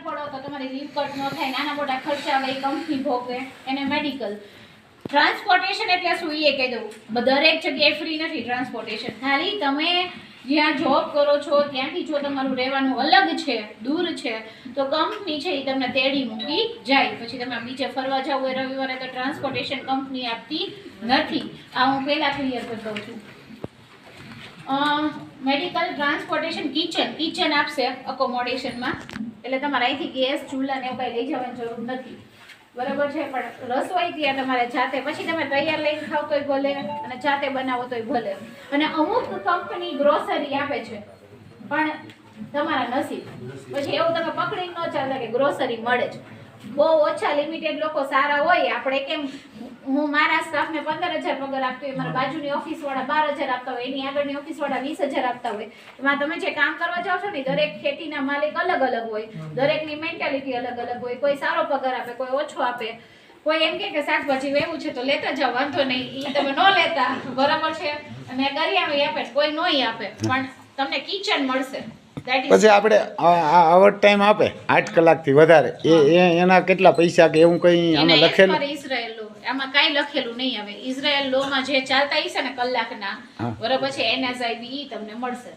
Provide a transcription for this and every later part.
પડો તો તમારી લીવ કટ ન થાય, નાના મોટા ખર્ચા આવે એ કંપની ભોગવે, એને મેડિકલ. ટ્રાન્સપોર્ટેશન એટલે શું એ કહી દઉં, દરેક જગ્યાએ ફ્રી નથી ટ્રાન્સપોર્ટેશન. ખાલી તમે જ્યાં જોબ કરો છો ત્યાંથી જો તમારું રહેવાનું અલગ છે, દૂર છે, તો કંપની છે એ તમને તેડી મૂકી જાય. પછી તમે બીજે ફરવા જાવ હોય રવિવારે તો ટ્રાન્સપોર્ટેશન કંપની આપતી નથી. આ હું પહેલા ક્લિયર કરી દઉં છું. મેડિકલ, ટ્રાન્સપોર્ટેશન, કિચન આપશે અકોમોડેશનમાં, એટલે તમારે અહીંથી ગેસ ચૂલા ને એવું કંઈ લઈ જવાની જરૂર નથી, બરાબર છે. પણ રસોઈ ત્યાં તમારે જાતે, પછી તમે તૈયાર લઈને ખાવ તોય ભલે અને જાતે બનાવો તોય ભલે. અને અમુક કંપની ગ્રોસરી આપે છે, પણ તમારા નસીબ. પછી એવું તમે પકડી ન ચાલે કે ગ્રોસરી મળે જ. બહુ ઓછા લિમિટેડ લોકો સારા હોય. આપણે કેમ, હું મારા સ્ટાફને 15,000 પગાર આપતી હોય, મારા બાજુની ઓફિસવાળા 12,000 આપતા હોય, એની આગળની ઓફિસવાળા 20,000 આપતા હોય. એમાં તમે જે કામ કરવા જાઓ છો ને, દરેક ખેતીના માલિક અલગ અલગ હોય, દરેકની મેન્ટાલિટી અલગ અલગ હોય. કોઈ સારો પગાર આપે, કોઈ ઓછો આપે. કોઈ એમ કે શાકભાજી વેવું છે તો લેતા જાઓ, વાંધો નહીં, એ તમે ન લેતા, બરાબર છે. અને કરિયાણું આપે, કોઈ નોય આપે, પણ તમને કિચન મળશે. પછી આપણે ઓવર ટાઈમ આપે 8 કલાકથી વધારે, એના કેટલા પૈસા કે એવું કંઈ આમાં લખેલું? ઇઝરાયલ લો આમાં કાંઈ લખેલું નહીં આવે. ઇઝરાયલ લો માં જે ચાલતા હશે ને કલાકના, બરાબર છે, NSIB તમને મળશે.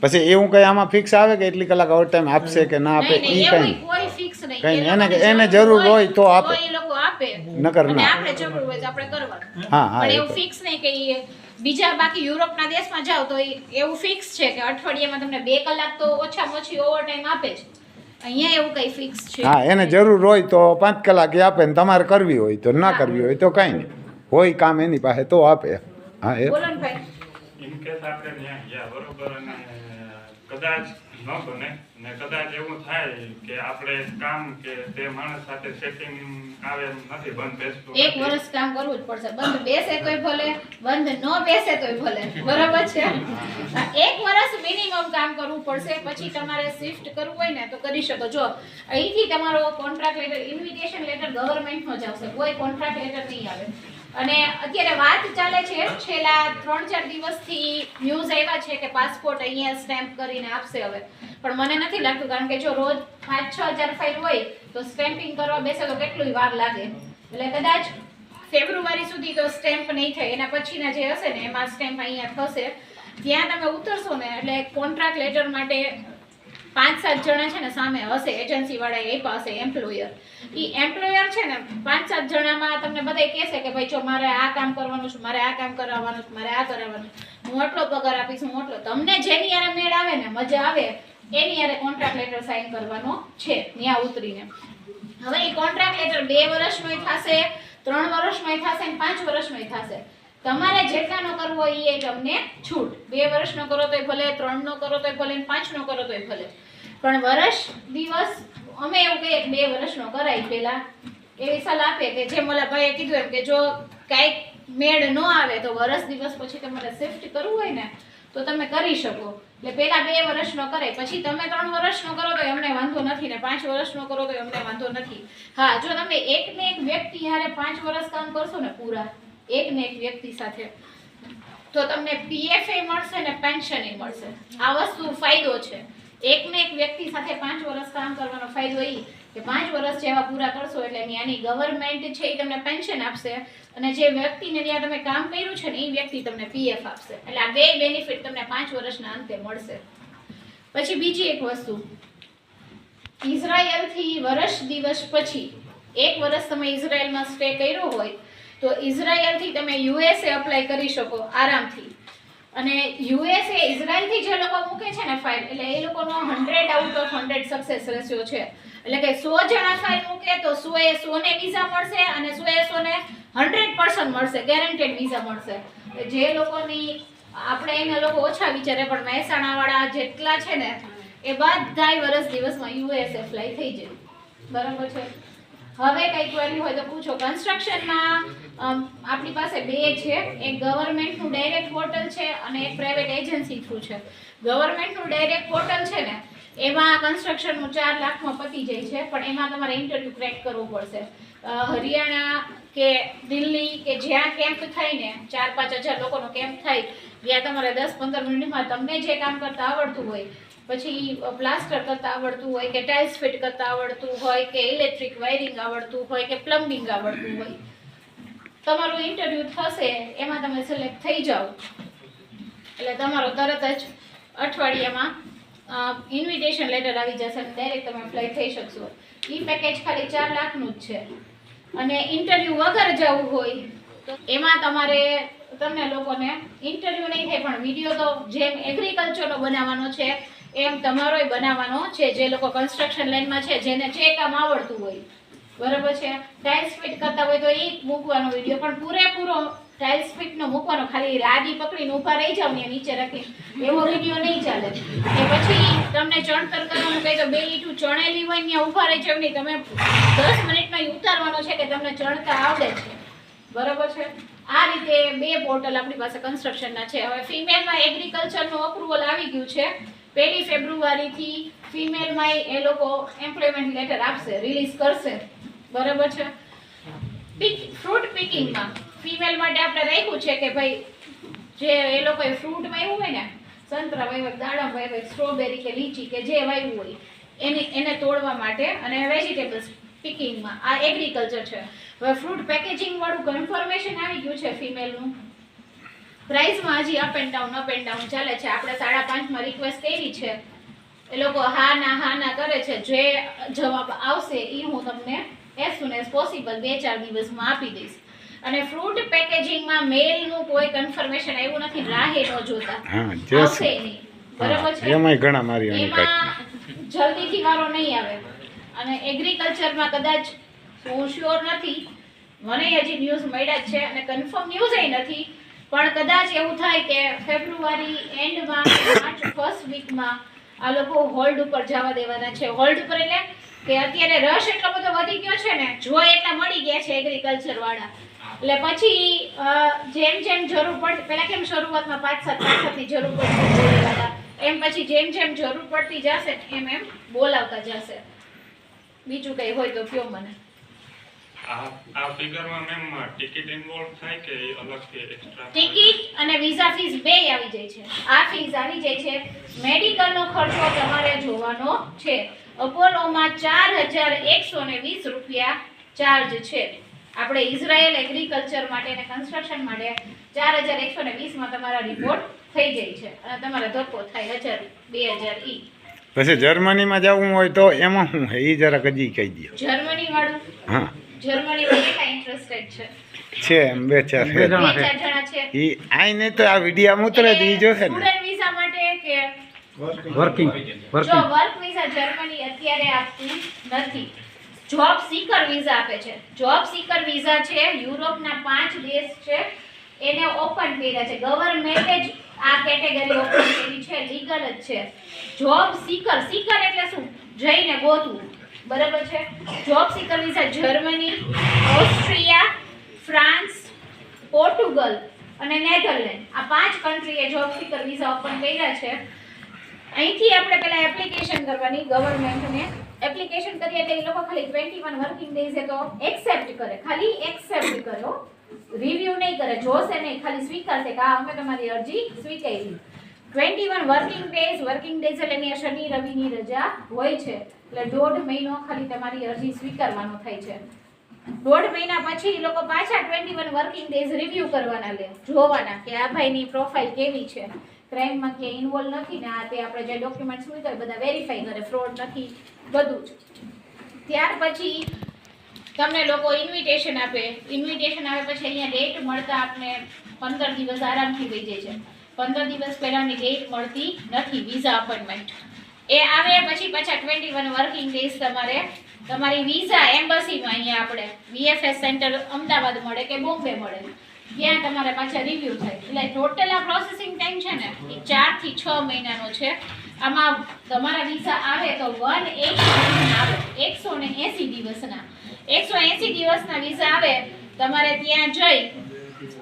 પછી એવું કંઈ આમાં ફિક્સ આવે કે એટલી કલાક ઓવર ટાઈમ આપશે કે ના આપે? એ કંઈ કોઈ ફિક્સ નહીં. એને જરૂર હોય તો આપે, એ લોકો આપે, નકર ના. આપણે જરૂર હોય તો આપણે કરવાનું. હા હા, પણ એવું ફિક્સ નહીં કે બીજા બાકી યુરોપના દેશમાં જાઓ તો એવું ફિક્સ છે કે અઠવાડિયામાં તમને 2 કલાક તો ઓછામાં ઓછી ઓવર ટાઈમ આપે જ. અહીંયા એવું કઈ ફિક્સ છે? હા, એને જરૂર હોય તો 5 કલાક આપે ને તમારે કરવી હોય તો ના કરવી હોય તો કાંઈ નહીં, હોય કામ એની પાસે તો આપે. હા, એ બોલો ને ભાઈ. ઇન કેસ આપણે ત્યાં ગયા બરોબર અને કદાચ ન બને ને કદાચ એવું થાય કે આપણે કામ કે તે માણસ સાથે સેટિંગ આવે નથી, બંધ બેસતું 1 વર્ષ કામ કરવું જ પડશે. બંધ બેસે તોય ભલે, બંધ ન બેસે તોય ભલે, બરાબર છે. 1 વર્ષ મિનિમમ કામ કરવું પડશે. પછી તમારે શિફ્ટ કરવું હોય ને તો કરી શકો. જો અહીંથી તમારો કોન્ટ્રાક્ટ લેટર, ઇન્વિટેશન લેટર ગવર્મેન્ટનો જ આવશે, કોઈ કોન્ટ્રાક્ટ લેટર નહીં આવે. અને અત્યારે વાત ચાલે છે, છેલ્લા 3-4 દિવસથી ન્યૂઝ આવ્યા છે કે પાસપોર્ટ અહીંયા સ્ટેમ્પ કરીને આપશે હવે. પણ મને નથી લાગતું, કારણ કે જો રોજ 5-6 હજાર ફાઇલ હોય તો સ્ટેમ્પિંગ કરવા બેસે તો કેટલી વાર લાગે. એટલે કદાચ ફેબ્રુઆરી સુધી તો સ્ટેમ્પ નહીં થાય, એના પછીના જે હશે ને એમાં સ્ટેમ્પ અહીંયા થશે. ત્યાં તમે ઉતરશો ને એટલે કોન્ટ્રાક્ટ લેટર માટે 5-7 જણા છે ને સામે હશે, એજન્સી વાળા એ પાસે એમ્પ્લોયર. એ એમ્પ્લોયર છે ને 5-7 જણામાં તમને બધા કહેશે કે ભાઈ જો મારે આ કામ કરવાનું છે, મારે આ કામ કરાવવાનું છે, મારે આ કરાવવાનું, હું આટલો પગાર આપીશ, હું આટલો. તમને જેની યારે મેળ આવે ને, મજા આવે, એની યારે કોન્ટ્રાક્ટ લેટર સાઇન કરવાનો છે ત્યાં ઉતરીને. હવે એ કોન્ટ્રાક્ટ લેટર 2 વર્ષનોય થશે, 3 વર્ષનોય થશે અને 5 વર્ષનોય થશે. તમારે જેટલાનો કરવો એ તમને છૂટ. 2 વર્ષનો કરો તોય ભલે, 3 નો કરો તોય ભલે, 5 નો કરો તોય ભલે. પણ વર્ષ દિવસ અમે એવું કહીએ કે 2 વર્ષનો કરાય. પહેલા એવી સલાહ આપે કે જેમ ઓલા ભાઈએ કીધું એમ કે જો કાંઈક મેળ ન આવે તો વર્ષ દિવસ પછી તમારે શિફ્ટ કરવું હોય ને તો તમે કરી શકો. એટલે પહેલા 2 વર્ષનો કરાય, પછી તમે 3 વર્ષનો કરો તો અમને વાંધો નથી ને 5 વર્ષનો કરો તો અમને વાંધો નથી. હા, જો તમે એકને એક વ્યક્તિ હારે 5 વર્ષ કામ કરશો ને પૂરા, એકને એક વ્યક્તિ સાથે, તો તમને PF એ મળશે ને પેન્શન એ મળશે. આ વસ્તુ ફાયદો છે. એકને એક વ્યક્તિ સાથે 5 વર્ષ કામ કરવાનો ફાયદો એ કે 5 વર્ષ જેવા પૂરા કરશો એટલે ત્યાંની ગવર્મેન્ટ છે એ તમને પેન્શન આપશે, અને જે વ્યક્તિને ત્યાં તમે કામ કર્યું છે ને એ વ્યક્તિ તમને PF આપશે. એટલે આ 2 બેનિફિટ તમને 5 વર્ષના અંતે મળશે. પછી બીજી એક વસ્તુ, ઇઝરાયલથી વર્ષ દિવસ પછી 1 વર્ષ તમે ઇઝરાયલમાં સ્ટે કર્યો હોય તો ઇઝરાયલથી તમે USA અપ્લાય કરી શકો આરામથી. અને USA ઇઝરાયલથી જે લોકો મૂકે છે ને ફાઇલ, એટલે એ લોકોનો 100/100 સક્સેસ રેશિયો છે. એટલે કે 100 જણા ફાઇલ મૂકે તો 100 એ 100 ને વિઝા મળશે અને 100 એ 100 ને 100% મળશે, ગેરંટેડ વિઝા મળશે. જે લોકોની આપણે એના લોકો ઓછા વિચારે, પણ મહેસાણા વાળા જેટલા છે ને એ બધાય વર્ષ દિવસમાં USA ફ્લાય થઈ જાય, બરાબર છે. હવે કઈ ક્વેરી હોય તો પૂછો. કન્સ્ટ્રક્શનમાં આપણી પાસે 2 છે, એક ગવર્મેન્ટનું ડાયરેક્ટ પોર્ટલ છે અને એક પ્રાઇવેટ એજન્સી થ્રુ છે. ગવર્મેન્ટનું ડાયરેક્ટ પોર્ટલ છે ને એમાં કન્સ્ટ્રક્શનનું 4 લાખમાં પતી જાય છે, પણ એમાં તમારે ઇન્ટરવ્યૂ ક્રેક કરવું પડશે. હરિયાણા કે દિલ્હી કે જ્યાં કેમ્પ થાય ને 4-5 હજાર લોકોનો કેમ્પ થાય, ત્યાં તમારે 10-15 મિનિટમાં તમને જે કામ કરતા આવડતું હોય પછી પ્લાસ્ટર કરતા આવડતું હોય કે ટાઇલ્સ ફિટ કરતા આવડતું હોય કે ઇલેક્ટ્રિક વાયરિંગ આવડતું હોય કે પ્લમ્બિંગ આવડતું હોય, તમારું ઇન્ટરવ્યૂ થશે, એમાં તમે સિલેક્ટ થઈ જાઓ એટલે તમારો તરત જ અઠવાડિયામાં ઇન્વિટેશન લેટર આવી જશે અને ડાયરેક્ટ તમે એપ્લાય થઈ શકશો. એ પેકેજ ખાલી 4 લાખનું જ છે. અને ઇન્ટરવ્યૂ વગર જવું હોય તો એમાં તમને લોકોને ઇન્ટરવ્યૂ નહીં થાય, પણ વિડીયો તો જેમ એગ્રીકલ્ચરનો બનાવવાનો છે એમ તમારોય બનાવવાનો છે. જે લોકો કન્સ્ટ્રક્શન લાઈનમાં છે, જેને જે કામ આવડતું હોય, બરાબર છે, ટાઇલ્સ ફિટ કરતા હોય તો એ મૂકવાનો વિડીયો, પણ પૂરેપૂરો ટાઇલ્સ ફિટનો મૂકવાનો, ખાલી લાદી પકડીને ઊભા રહી જાવ ને નીચે રાખી એવો વિડીયો નહીં ચાલે. એ પછી તમને ચણતર કરવાનું કહે તો 2 ઈંટું ચણેલી હોય ત્યાં ઊભા રહી જાવ નહીં, તમે 10 મિનિટમાં ઉતારવાનો છે કે તમને ચણતા આવડે છે, બરાબર છે. આ રીતે 2 પોર્ટલ આપણી પાસે કન્સ્ટ્રક્શનના છે. હવે ફિમેલમાં એગ્રીકલ્ચરનું અપ્રુવલ આવી ગયું છે. 1 ફેબ્રુઆરીથી ફિમેલમાં એ લોકો એમ્પ્લોયમેન્ટ લેટર આપશે, રિલીઝ કરશે, બરાબર છે. ફ્રૂટ પિકિંગમાં ફિમેલ માટે આપણે રાખ્યું છે કે ભાઈ જે એ લોકોએ ફ્રૂટ વાવ્યું હોય ને, સંતરા વાવ્યા, દાડમ વાવ્યા, સ્ટ્રોબેરી કે લીચી કે જે વાવ્યું હોય એને તોડવા માટે, અને વેજીટેબલ્સ પિકિંગમાં આ એગ્રીકલ્ચર છે. હવે ફ્રૂટ પેકેજિંગ વાળું કન્ફર્મેશન આવી ગયું છે ફિમેલનું. પ્રાઇસમાં હજી અપ એન્ડ ડાઉન ચાલે છે. આપણે 5.5માં રિક્વેસ્ટ કરી છે, એ લોકો હા ના કરે છે. જે જવાબ આવશે એ હું તમને એઝ સુન એઝ પોસિબલ 2-4 દિવસમાં આપી દઈશ. અને ફ્રૂટ પેકેજિંગમાં મેલનું કોઈ કન્ફર્મેશન આવ્યું નથી, રાહે ન જોતા આવશે નહીં, બરાબર છે. એમાં ઘણા મારી એમાં જલ્દીથી વારો નહીં આવે. અને એગ્રીકલ્ચરમાં કદાચ હું શ્યોર નથી, મને હજી ન્યૂઝ મળ્યા જ છે અને કન્ફર્મ ન્યૂઝ નથી, પણ કદાચ એવું થાય કે ફેબ્રુઆરી એન્ડમાં માર્ચ ફર્સ્ટ વીકમાં આ લોકો હોલ્ડ ઉપર જવા દેવાના છે. હોલ્ડ ઉપર એટલે કે અત્યારે રશ એટલો બધો વધી ગયો છે ને, જો એટલા મળી ગયા છે એગ્રીકલ્ચર વાળા, એટલે પછી જેમ જરૂર પડતી, પહેલા કેમ શરૂઆતમાં 5-7 ની જરૂર પડતી બોલાવતા, એમ પછી જેમ જરૂર પડતી જશે એમ બોલાવતા જશે. બીજું કઈ હોય તો કયો મને. આ ફિગરમાં મેમ ટિકિટ ઇન્વોલ્વ થાય કે અલગથી એક્સ્ટ્રા? ટિકિટ અને વિઝા ફીસ બે આવી જાય છે. આ ફીસ આવી જાય છે. મેડિકલનો ખર્ચો તમારે જોવાનો છે. અપોલોમાં 4120 રૂપિયા ચાર્જ છે. આપણે ઇઝરાયલ એગ્રીકલ્ચર માટે અને કન્સ્ટ્રક્શન માટે 4120 માં તમારા રિપોર્ટ થઈ જાય છે અને તમારો ધક્કો થાય 1000-2000 ઈ. પછી જર્મનીમાં જવું હોય તો એમાં શું છે એ જરાક હજી કહી દો. જર્મની વાળું, હા, જર્મનીમાં કેટલા ઇન્ટરેસ્ટેડ છે? એમ 2-4 જણા છે. ઈ આઈ ને તો આ વિડિયો ઉતરે તો ઈ જોશે ને. સ્ટુડન્ટ વિઝા માટે કે વર્કિંગ જો વર્ક વિઝા જર્મની અત્યારે આપતી નથી. જોબ સીકર વિઝા આપે છે. જોબ સીકર વિઝા છે, યુરોપના 5 દેશ છે એને ઓપન કર્યા છે. ગવર્નમેન્ટે જ આ કેટેગરી ઓપન કરી છે, લીગલ જ છે. જોબ સીકર એટલે શું? જઈને ગોતવું, બરાબર છે. Job seeker visa Germany, Austria, France, Portugal અને નેધરલેન્ડ, આ 5 કન્ટ્રીએ જોબ સીકર વિઝા ઓપન કર્યા છે. અહીંથી આપણે પહેલા એપ્લિકેશન કરવાની ગવર્નમેન્ટને. એપ્લિકેશન કરીએ એટલે એ લોકો ખાલી 21 વર્કિંગ ડેઝે તો એક્સેપ્ટ કરે, ખાલી એક્સેપ્ટ કરો, રિવ્યુ નહીં કરે, જોશે નહીં, ખાલી સ્વીકારશે કે અમે તમારી અરજી સ્વીકારી. 21 વર્કિંગ ડેઝ એટલે એની શનિ રવિની રજા હોય છે, એટલે 1.5 મહિનો ખાલી તમારી અરજી સ્વીકારવાનો થાય છે. 1.5 મહિના પછી એ લોકો પાછા 21 વર્કિંગ ડેઝ રિવ્યુ કરવાના લે, જોવાના કે આ ભાઈની પ્રોફાઇલ કેવી છે, ક્રાઇમમાં ક્યાંય ઇન્વોલ્વ નથી ને, આ તે આપણે જે ડોક્યુમેન્ટ્સ મૂક્યા બધા વેરીફાઈ કરે, ફ્રોડ નથી, બધું જ. ત્યાર પછી તમને લોકો ઇન્વિટેશન આપે. ઇન્વિટેશન આવે પછી અહીંયા ડેટ મળતા આપણે 15 દિવસ આરામથી થઈ જાય છે. 15 દિવસ પહેલાની ડેટ મળતી નથી વિઝા અપોઇન્ટમેન્ટ. એ આવે પછી પાછા 21 વર્કિંગ ડેઝ તમારી વિઝા એમ્બસીમાં અહીંયા આપણે VFS સેન્ટર અમદાવાદ મળે કે બોમ્બે મળે, ત્યાં તમારે પાછા રિવ્યુ થાય. એટલે ટોટલ આ પ્રોસેસિંગ ટાઈમ છે ને એ 4 થી 6 મહિનાનો છે. આમાં તમારા વિઝા આવે તો 180 દિવસના 180 દિવસના વિઝા આવે. તમારે ત્યાં જઈ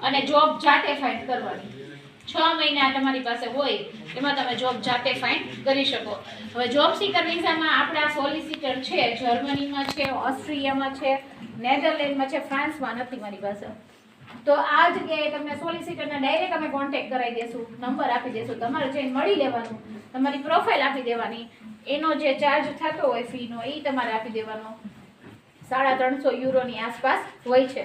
અને જોબ જાતે ફાઇન્ડ કરવાની. 6 મહિના તમારી પાસે હોય એમાં તમે જોબ જાતે ફાઇન્ડ કરી શકો. હવે જોબ સીકર વિઝામાં આપણા સોલિસિટર છે, જર્મનીમાં છે, ઓસ્ટ્રિયામાં છે, નેધરલેન્ડમાં છે, ફ્રાન્સમાં નથી મારી પાસે. તો આ જગ્યાએ તમને સોલિસિટરને ડાયરેક્ટ અમે કોન્ટેક્ટ કરાવી દેશું, નંબર આપી દેશું, તમારે જઈને મળી લેવાનું, તમારી પ્રોફાઇલ આપી દેવાની, એનો જે ચાર્જ થતો હોય ફીનો એ તમારે આપી દેવાનો, 350 યુરોની આસપાસ હોય છે,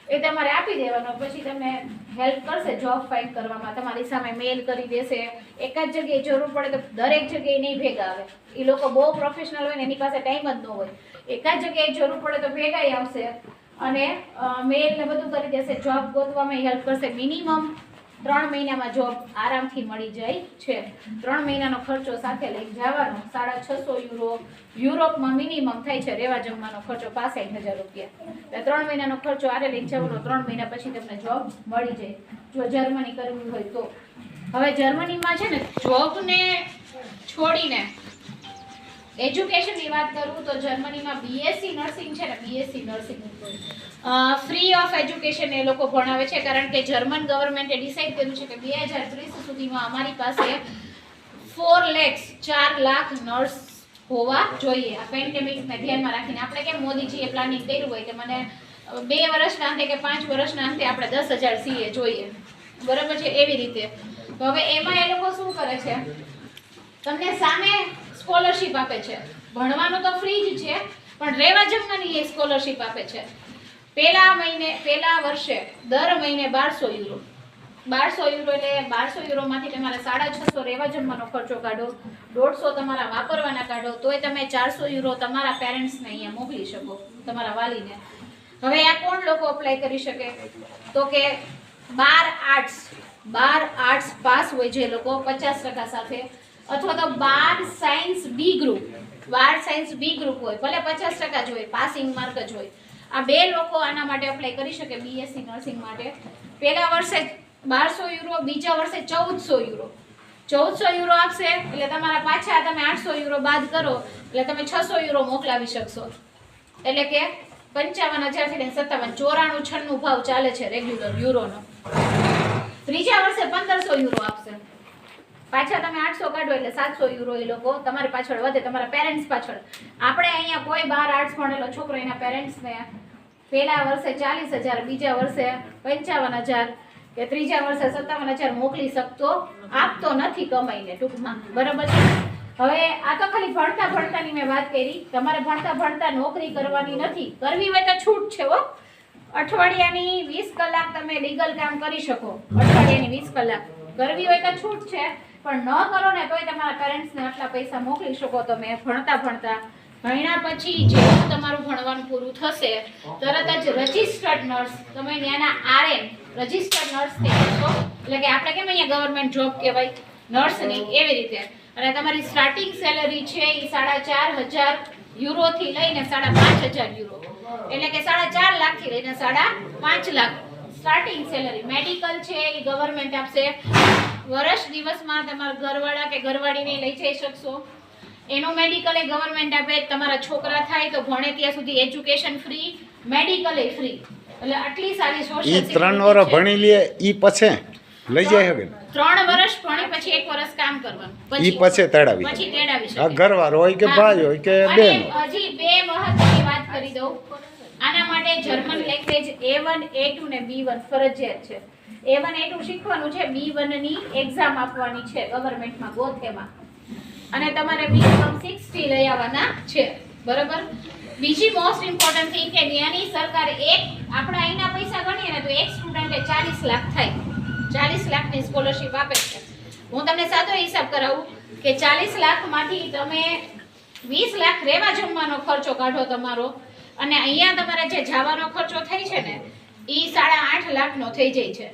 એ તમારે આપી દેવાનો. પછી તમને હેલ્પ કરશે જોબ ફાઇન્ડ કરવામાં, તમારી સામે મેલ કરી દેશે. એક જ જગ્યાએ જરૂર પડે તો દરેક જગ્યાએ નહીં ભેગા આવે, એ લોકો બહુ પ્રોફેશનલ હોય ને એની પાસે ટાઈમ જ ન હોય. એક જ જગ્યાએ જરૂર પડે તો ભેગાઈ આવશે અને મેલ ને બધું કરી દેશે, જોબ ગોતવામાં હેલ્પ કરશે. મિનિમમ 3 મહિનામાં જોબ આરામથી મળી જાય છે. 3 મહિનાનો ખર્ચો સાથે લઈને જવાનો 650 યુરો. યુરોપમાં મિનિમમ થાય છે રહેવા જમવાનો ખર્ચો 65,000 રૂપિયા. 3 મહિનાનો ખર્ચો આરે લઈને જવાનો, 3 મહિના પછી તમને જોબ મળી જાય જો જર્મની કરવી હોય તો. હવે જર્મનીમાં છે ને જોબને છોડીને એજ્યુકેશનની વાત કરું તો જર્મનીમાં બીએસસી નર્સિંગ છે ને, BSc nursing free of education એ લોકો ભણાવે છે, કારણ કે જર્મન ગવર્મેન્ટે ડિસાઈડ કર્યું છે કે 2030 સુધીમાં અમારી પાસે 4 લાખ નર્સ હોવા જોઈએ. આ પેન્ડેમિકને ધ્યાનમાં રાખીને આપણે કેમ મોદીજીએ પ્લાનિંગ કર્યું હોય કે મને 2 વર્ષના અંતે કે 5 વર્ષના અંતે આપણે 10,000 સીએ જોઈએ, બરાબર છે, એવી રીતે. તો હવે એમાં એ લોકો શું કરે છે, તમને સામે સ્કોલરશિપ આપે છે. ભણવાનું તો ફ્રી જ છે, પણ રહેવા જમવાની એ સ્કોલરશિપ આપે છે. પહેલા વર્ષે દર મહિને 1200 યુરો. 1200 યુરો એટલે 1200 યુરોમાંથી તમારે 650 રહેવા જમવાનો ખર્ચો કાઢો, 150 તમારા વાપરવાના કાઢો, તોય તમે 400 યુરો તમારા પેરેન્ટ્સને અહીંયા મોકલી શકો, તમારા વાલીને. હવે આ કોણ લોકો અપ્લાય કરી શકે? તો કે 12 આર્ટ્સ પાસ હોય જે લોકો 50% સાથે, અથવા તો 12 science B group, 12 science B group હોય, ભલે 50% જ હોય, પાસિંગ માર્ક જ હોય. આ 2 લોકો આના માટે અપ્લાય કરી શકે બીએસસી નર્સિંગ માટે. પહેલા વર્ષે 1200 યુરો, બીજા વર્ષે 1400 યુરો. 1400 યુરો આપશે એટલે તમારા પાછા તમે 800 યુરો બાદ કરો એટલે તમે 600 યુરો મોકલાવી શકશો. એટલે કે 55,000 થી 57, 94-96 ભાવ ચાલે છે રેગ્યુલર યુરોનો. ત્રીજા વર્ષે 1500 યુરો આપશે, પાછા તમે 800 કાઢો એટલે 700 યુરો એ લોકો તમારી પાછળ વધે, તમારા પેરેન્ટ્સ પાછળ. આપણે અહીંયા કોઈ 12 આર્ટ્સ ભણેલો છોકરો એના પેરેન્ટ્સને પહેલા વર્ષે 40,000, બીજા વર્ષે 55,000 કે ત્રીજા વર્ષે 57,000 મોકલી શકતો, આપતો નથી કમાઈને ટૂંકમાં, બરાબર છે. હવે આ તો ખાલી ભણતાની મેં વાત કરી. તમારે ભણતા નોકરી કરવાની નથી, કરવી હોય તો છૂટ છે હો. અઠવાડિયાની 20 કલાક તમે લીગલ કામ કરી શકો, અઠવાડિયાની 20 કલાક કરવી હોય તો છૂટ છે, પણ ન કરો ને તોય તમારા પેરેન્ટ્સને આટલા પૈસા મોકલી શકો તમે. ભણ્યા પછી જેવું તમારું ભણવાનું પૂરું થશે તરત જ રજિસ્ટર્ડ નર્સ, તમે ત્યાંના આરએન રજિસ્ટર્ડ નર્સ થઈ જશો. એટલે કે આપણે કેમ અહીંયા ગવર્મેન્ટ જોબ કહેવાય નર્સની, એવી રીતે. અને તમારી સ્ટાર્ટિંગ સેલરી છે એ 4,500 યુરોથી લઈને 5,500 યુરો, એટલે કે 4.5 લાખથી લઈને 5.5 લાખ સ્ટાર્ટિંગ સેલરી. મેડિકલ છે એ ગવર્મેન્ટ આપશે, વર્ષ દિવસમાં તમારા ઘરવાળા કે ઘરવાળીને લઈ જઈ શકશો. એનું મેડિકલ એ ગવર્મેન્ટ આપે. તમારા છોકરા થાય તો ભણે ત્યાં સુધી એજ્યુકેશન ફ્રી, મેડિકલ એ ફ્રી. એટલે આટલી સારી સોશિયલ ઈ 3 વર્ષ ભણી લે ઈ પછી લઈ જાય શકે. 3 વર્ષ ભણી પછી 1 વર્ષ કામ કરવાનું, ઈ પછી તેડાવી શકે. આ ઘરવાળો હોય કે ભાઈ હોય કે બેન. હજી 2 મહત્વની વાત કરી દઉં. આના માટે જર્મન લેંગ્વેજ A1, A2 ને B1 ફરજિયાત છે. A1, A2 શીખવાનું છે, B1 ની એક્ઝામ આપવાની છે ગવર્મેન્ટમાં ગોથેમાં, અને તમારે મિનિમમ 60 લઈ આવવાના છે, બરાબર. બીજી મોસ્ટ ઇમ્પોર્ટન્ટ થિંગ કે ત્યાંની સરકાર આપણા અહીંના પૈસા ગણીએ ને તો એક સ્ટુડન્ટે 40 લાખ થાય, 40 લાખની સ્કોલરશિપ આપે છે. હું તમને સાદો હિસાબ કરાવું કે 40 લાખમાંથી તમે 20 લાખ રહેવા જમવાનો ખર્ચો કાઢો તમારો, અને અહીંયા તમારે જે જવાનો ખર્ચો થાય છે ને એ 8.5 લાખનો થઈ જાય છે.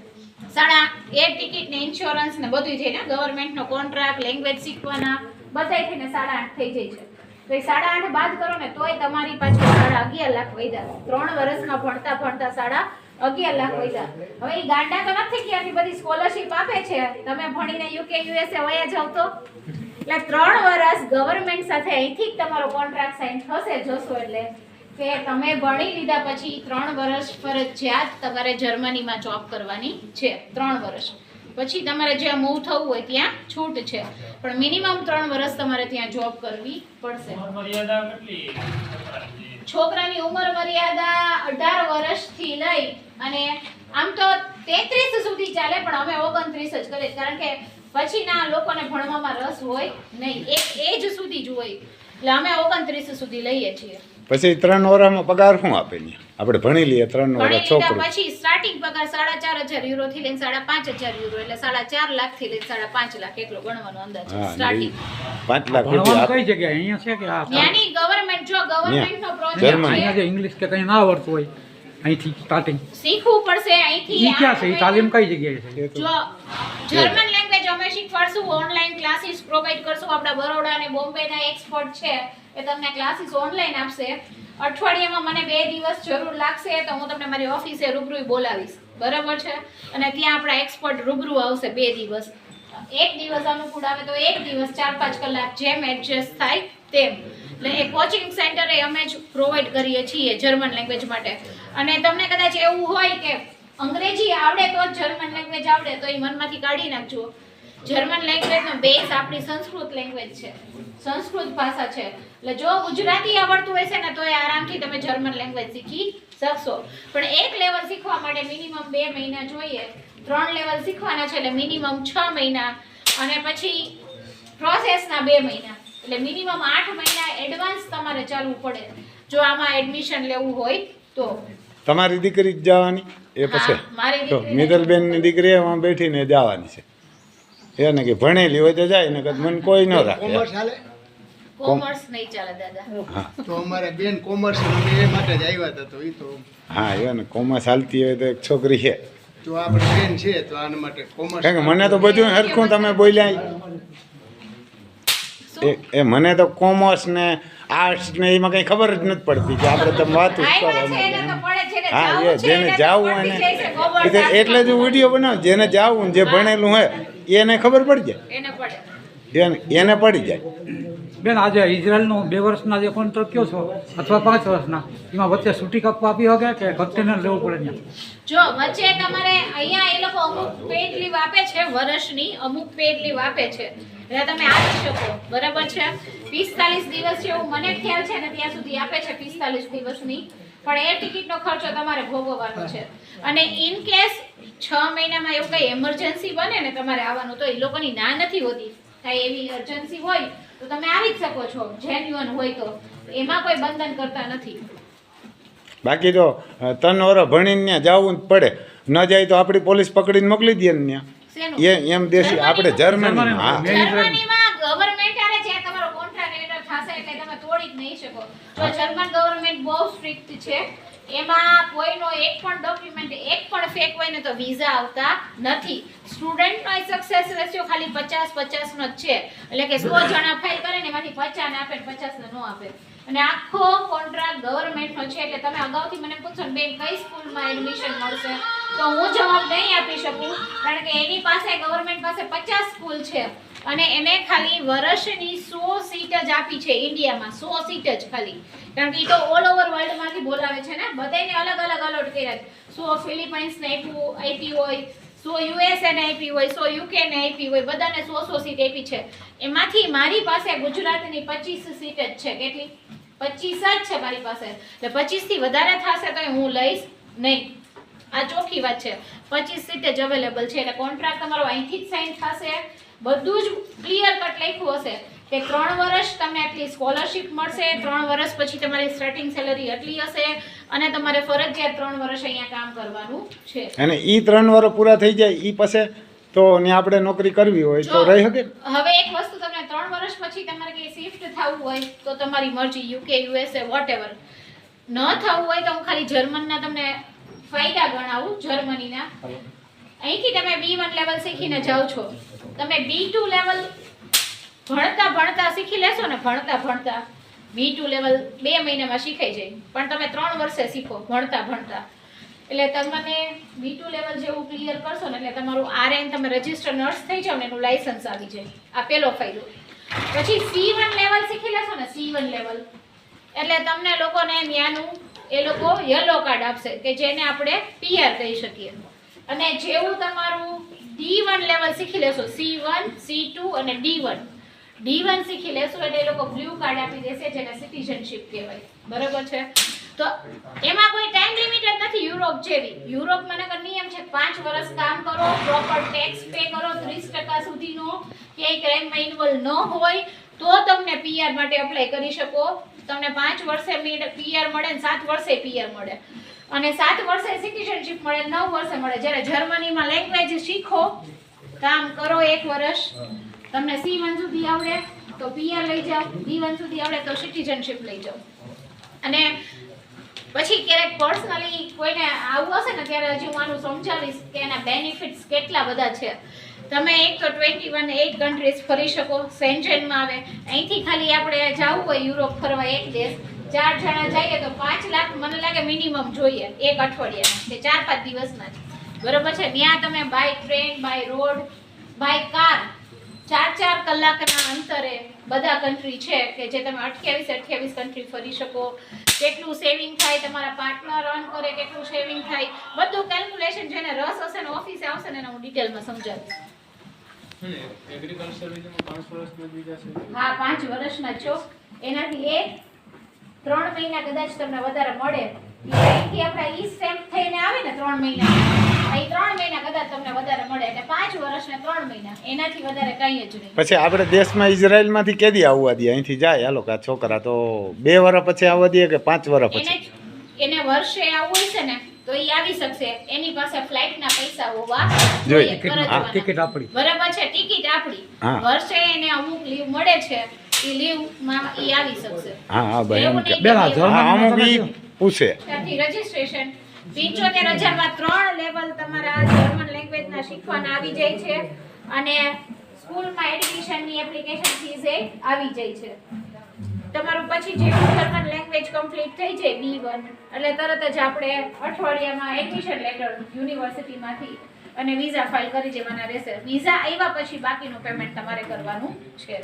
એર ટિકિટ ને ઇન્સ્યોરન્સ ને બધું થઈને, ગવર્મેન્ટનો કોન્ટ્રાક્ટ, લેંગ્વેજ શીખવાના બધાય થઈને 8.5 થઈ જાય છે. તો એ 8.5 બાદ કરો ને તોય તમારી પાછળ 11.5 લાખ વધ્યા. 3 વર્ષમાં ભણતા 11 લાખ વધ્યા. હવે એ ગાંડા તો નથી કે આટલી બધી સ્કોલરશિપ આપે છે, તમે ભણીને યુકે યુએસએ વયા જાવ તો. એટલે 3 વર્ષ ગવર્મેન્ટ સાથે અહીંથી જ તમારો કોન્ટ્રાક્ટ સાઇન થશે, જોશો એટલે કે તમે ભણી લીધા પછી 3 વર્ષ ફરજિયાત તમારે જર્મનીમાં જોબ કરવાની છે. 3 વર્ષ પછી તમારે જ્યાં મૂવ થવું હોય ત્યાં છૂટ છે, પણ મિનિમમ 3 વર્ષ તમારે ત્યાં જોબ કરવી પડશે. છોકરાની ઉંમર મર્યાદા 18 વર્ષથી લઈ અને આમ તો 33 સુધી ચાલે પણ અમે 29 જ કરીએ કારણ કે પછીના લોકોને ભણવામાં રસ હોય નહીં, એક એજ સુધી જ હોય એટલે અમે 29 સુધી લઈએ છીએ. પછી 3 વર્ષમાં પગાર શું આપે ને આપણે ભણી લઈએ 3 વર્ષ ભણી છોકરો લીધા પછી સ્ટાર્ટિંગ પગાર 4,500 યુરો થી લઈને 5,500 યુરો એટલે 4.5 લાખ થી લઈને 5.5 લાખ એટલો ગણવાનો અંદાજ છે હા સ્ટાર્ટિંગ. 5 લાખ ભણવાનું રૂપિયા કઈ જગ્યાએ અહીંયા છે કે આ ત્યાંની ગવર્નમેન્ટ જો ગવર્નમેન્ટ નો પ્રોજેક્ટ જર્મની. અહીંયા છે જે ઇંગ્લિશ કે કંઈ ના આવડતું હોય અહીંથી સ્ટાર્ટિંગ શીખવું પડશે અહીંથી. ઈ ક્યાં છે ઈ તાલીમ કઈ જગ્યાએ છે? એ તો જો જર્મન લેંગ્વેજ અમે શીખવાડશું, ઓનલાઈન ક્લાસીસ પ્રોવાઈડ કરશું. આપણા બરોડા અને બોમ્બેના એક્સપર્ટ છે એ તમને ક્લાસીસ ઓનલાઈન આપશે. અઠવાડિયામાં મને 2 દિવસ જરૂર લાગશે તો હું તમને મારી ઓફિસે રૂબરૂ બોલાવીશ, બરાબર છે? અને ત્યાં આપણા એક્સપર્ટ રૂબરૂ આવશે 2 દિવસ. એક દિવસ અનુકૂળ આવે તો એક દિવસ 4-5 કલાક જેમ એડજસ્ટ થાય તેમ. એટલે એ કોચિંગ સેન્ટર એ અમે જ પ્રોવાઈડ કરીએ છીએ જર્મન લેંગ્વેજ માટે. અને તમને કદાચ એવું હોય કે અંગ્રેજી આવડે તો જ જર્મન લેંગ્વેજ આવડે તો એ મનમાંથી કાઢી નાખજો. જર્મન લેંગ્વેજનો બેઝ આપણી સંસ્કૃત લેંગ્વેજ છે, સંસ્કૃત ભાષા છે. એટલે જો ગુજરાતી આવડતું હશે ને તો એ આરામથી તમે જર્મન લેંગ્વેજ શીખી શકશો. પણ એક લેવલ શીખવા માટે મિનિમમ 2 મહિના જોઈએ, 3 લેવલ શીખવાના છે એટલે મિનિમમ 6 મહિના અને પછી પ્રોસેસના 2 મહિના એટલે મિનિમમ 8 મહિના એડવાન્સ તમારે ચાલવું પડે જો આમાં એડમિશન લેવું હોય તો. તમારી દીકરી જ જવાની એ પછી હા, મારી તો દીકરીને મિતલબેનની દીકરી એમાં બેઠીને જવાની છે એને કે ભણેલી હોય તો જાય ને મને કોઈ ન રાખે. કોમર્સ હાલે કોમર્સ નહીં ચાલે દાદા. હા તો અમારે બેન કોમર્સ અમે એ માટે જ આવ્યા હતા તો એ તો હા એને કોમર્સ હાલતી હોય તો એક છોકરી છે તો આપણે બેન છે તો આના માટે કોમર્સ કારણ કે મને તો બધું હરખું તમે બોલ્યા શું? એ મને તો કોમર્સ ને આર્ટ્સ ને એમાં કઈ ખબર જ નથી પડતી કે આપણે તમે વાત જ કરો આવ્યા છે એને તો પડે છે, હા જાવું એ છે જેને એને તો જાવું પડતી એને જાય છે, કોમર્સ, એટલે એટલે જ વિડીયો બનાવ જેને જાવું જે ભણેલું હોય એને ખબર પડી એને પડે. જાય એને પડી જાય. બેન આજે ઇઝરાયલનો 2 વર્ષના જે કોન્ટ્રાક્ટ કયો છો અથવા 5 વર્ષના એમાં વચ્ચે છૂટી કપ આપી શકે કે કન્ટેનર લેવું પડે ત્યાં? જો વચ્ચે તમારે અહીંયા એ લોકો અમુક પેડ લીવ આપે છે વર્ષની, અમુક પેડ લીવ આપે છે એટલે તમે આવી શકો, બરાબર છે? 45 દિવસ જેવું મને ખ્યાલ છે ને ત્યાં સુધી આપે છે 45 દિવસની, પણ એ ટિકિટનો ખર્ચો તમારે ભોગવવાનો છે. અને ઇન કેસ 6 મહિનામાં એવું કઈ એમરજન્સી બને ને તમારે આવવાનું તો એ લોકોની ના નથી હોતી, કાંઈ એવી અર્જન્સી હોય તો તમે આવી જ શકો છો, જેન્યુઅન હોય તો એમાં કોઈ બંધન કરતા નથી. બાકી તો 3 વર્ષ ભણીને ત્યાં જવું જ પડે, ન જાય તો આપણી પોલીસ પકડીને મોકલી દે ને ત્યાં શેનું? એમ દેશી આપણે જર્મનીમાં. હા જર્મનીમાં ગવર્નમેન્ટ આરે જ્યાં તમારો કોન્ટ્રાક્ટ એન્ટર થશે એટલે તમે તોડી જ નહીં શકો. જો જર્મન ગવર્નમેન્ટ બહુ સ્ટ્રિક્ટ છે, એમાં કોઈનો એક પણ ડોક્યુમેન્ટ એક પણ ફેક હોય ને તો વિઝા આવતા નથી. સ્ટુડન્ટનો સક્સેસ રેશિયો ખાલી 50-50 નો જ છે, એટલે કે 100 જણા ફાઇલ કરે ને એમાંથી 50 ને આપે ને 50 ને ન આપે. અને આખો કોન્ટ્રાક્ટ ગવર્નમેન્ટનો છે એટલે તમે અગાઉથી મને પૂછો ને બેન કઈ સ્કૂલમાં એડમિશન મળશે તો હું જવાબ નહીં આપી શકું, કારણ કે એની પાસે ગવર્નમેન્ટ પાસે 50 સ્કૂલ છે અને એને ખાલી વર્ષની 100 સીટ જ આપી છે ઇન્ડિયામાં, 100 સીટ જ ખાલી, કારણ કે એ તો ઓલ ઓવર વર્લ્ડમાંથી બોલાવે છે ને, બધાને અલગ અલગ અલોટ કર્યા છે. 100 ફિલિપાઇન્સને આપી હોય, 100 યુએસએ ને આપી હોય, 100 યુકે ને આપી હોય, બધાને 100 સીટ આપી છે. એમાંથી મારી પાસે ગુજરાતની 25 સીટ જ છે. કેટલી? 25 જ છે મારી પાસે. એટલે 25 થી વધારે થશે તો હું લઈશ નહીં, આ ચોખ્ખી વાત છે. 25 સીટ જ અવેલેબલ છે એટલે કોન્ટ્રાક્ટ તમારો અહીંથી જ સાઇન થશે. બધું જ ક્લિયર કટ લખ્યું હશે કે 3 વર્ષ તમને આટલી સ્કોલરશિપ મળશે, 3 વર્ષ પછી તમારી સ્ટાર્ટિંગ સેલરી આટલી હશે અને તમારે ફરજિયાત 3 વર્ષ અહીંયા કામ કરવાનું છે. અને ઈ 3 વર્ષ પૂરા થઈ જાય ઈ પછી તો ને આપણે નોકરી કરવી હોય તો રહી શકે. હવે એક વસ્તુ તમને 3 વર્ષ પછી તમારે કઈ શિફ્ટ થવું હોય તો તમારી મરજી, યુકે યુએસએ વોટએવર. ન થવું હોય તો હું ખાલી જર્મનના તમને ફાયદા ગણાવું. જર્મનીના અહીંથી તમે B1 લેવલ શીખીને જાઓ છો, તમે B2 લેવલ ભણતા શીખી લેશો ને, ભણતા B2 લેવલ 2 મહિનામાં શીખાઈ જાય, પણ તમે 3 વર્ષે શીખો ભણતા. એટલે તમને B2 લેવલ જેવું ક્લિયર કરશો ને એટલે તમારું RN તમે રજિસ્ટર નર્સ થઈ જાવ ને એનું લાયસન્સ આવી જાય. આ પહેલો ફાયદો. પછી C1 લેવલ શીખી લેશો ને, C1 લેવલ એટલે તમને લોકોને ત્યાંનું એ લોકો યલો કાર્ડ આપશે કે જેને આપણે PR કહી શકીએ. અને જેવું તમારું D1 લેવલ શીખી લેશો, C1, C2 અને D1, D1 શીખી લેશું એટલે એ લોકો બ્લુ કાર્ડ આપી દેશે જેને સિટીઝનશિપ કહેવાય. બરોબર છે? તો એમાં કોઈ ટાઈમ લિમિટ જ નથી યુરોપ જેવી. યુરોપમાં નકર નિયમ છે 5 વર્ષ કામ કરો, પ્રોપર ટેક્સ પે કરો, 30% સુધીનો ક્યાંય ક્રાઇમમાં ઇન્વોલ્વ ન હોય તો તમને PR માટે એપ્લાય કરી શકો. તમને 5 વર્ષે PR મળે ને 7 વર્ષે PR મળે અને 7 વર્ષે સિટીઝનશિપ મળે, 9 વર્ષે મળે. જ્યારે જર્મનીમાં લેંગ્વેજ શીખો, કામ કરો 1 વર્ષ, તમને C1 સુધી આવડે તો PR લઈ જાઓ, D1 સુધી આવડે તો સિટીઝનશિપ લઈ જાઓ. અને પછી ક્યારેક પર્સનલી કોઈને આવું હશે ને ત્યારે હજી હું આનું સમજાવીશ કે એના બેનિફિટ્સ કેટલા બધા છે. તમે એક તો 21 8 કન્ટ્રીઝ ફરી શકો, સેન્જનમાં આવે. અહીંથી ખાલી આપણે જવું હોય યુરોપ ફરવા એક દેશ, 4 જણા જઈએ તો 5 લાખ મને લાગે મિનિમમ જોઈએ એક અઠવાડિયાના કે 4-5 દિવસના જ. બરોબર છે? ત્યાં તમે by train, by road, by car 4-4 કલાકના અંતરે બધા કન્ટ્રી છે કે જે તમે 28 કન્ટ્રી ફરી શકો. કેટલું સેવિંગ થાય, તમારા પાર્ટનર રન કરે કેટલું સેવિંગ થાય, બધું કેલ્ક્યુલેશન. જેને રસ હશે ને ઓફિસે આવશે ને એને હું ડિટેલમાં સમજાવીશ. હા 5 વર્ષના છો એનાથી 3 મહિના કદાચ તમને વધારે મળે. અહીંથી આપણા ઈ સ્ટેમ્પ થઈને આવે ને 3 મહિના, અહીં 3 મહિના કદાચ તમને વધારે મળે એટલે 5 વર્ષ ને 3 મહિના, એનાથી વધારે કંઈ જ નહીં. પછી આપણે દેશમાં ઇઝરાયલમાંથી કેદી આવવા દે? અહીંથી જાય હાલો કે આ છોકરા તો 2 વર્ષ પછી આવવા દે કે 5 વર્ષ પછી? એને વર્ષે આવવું હોય છે ને તો એ આવી શકશે. એની પાસે ફ્લાઇટના પૈસા હોવા જોઈએ. ટિકિટ આપણી. બરાબર છે? ટિકિટ આપણી. હા. વર્ષે એને અમુક લીવ મળે છે, એ લીવમાં એ આવી શકશે. હા ભાઈ એમ કે બેલા અમુક ઈ પૂછે ત્યાંથી રજીસ્ટ્રેશન 75,000 માં 3 લેવલ તમારા જર્મન લેંગ્વેજના શીખવાના આવી જાય છે અને સ્કૂલમાં એડમિશનની એપ્લિકેશન ફીસ એ આવી જાય છે. તમારું પછી જે જર્મન લેંગ્વેજ કમ્પ્લીટ થઈ જાય B1 એટલે તરત જ આપણે અઠવાડિયામાં એડમિશન લેટર યુનિવર્સિટીમાંથી અને વિઝા ફાઇલ કરી દેવાના રહેશે. વિઝા આવ્યા પછી બાકીનું પેમેન્ટ તમારે કરવાનું છે.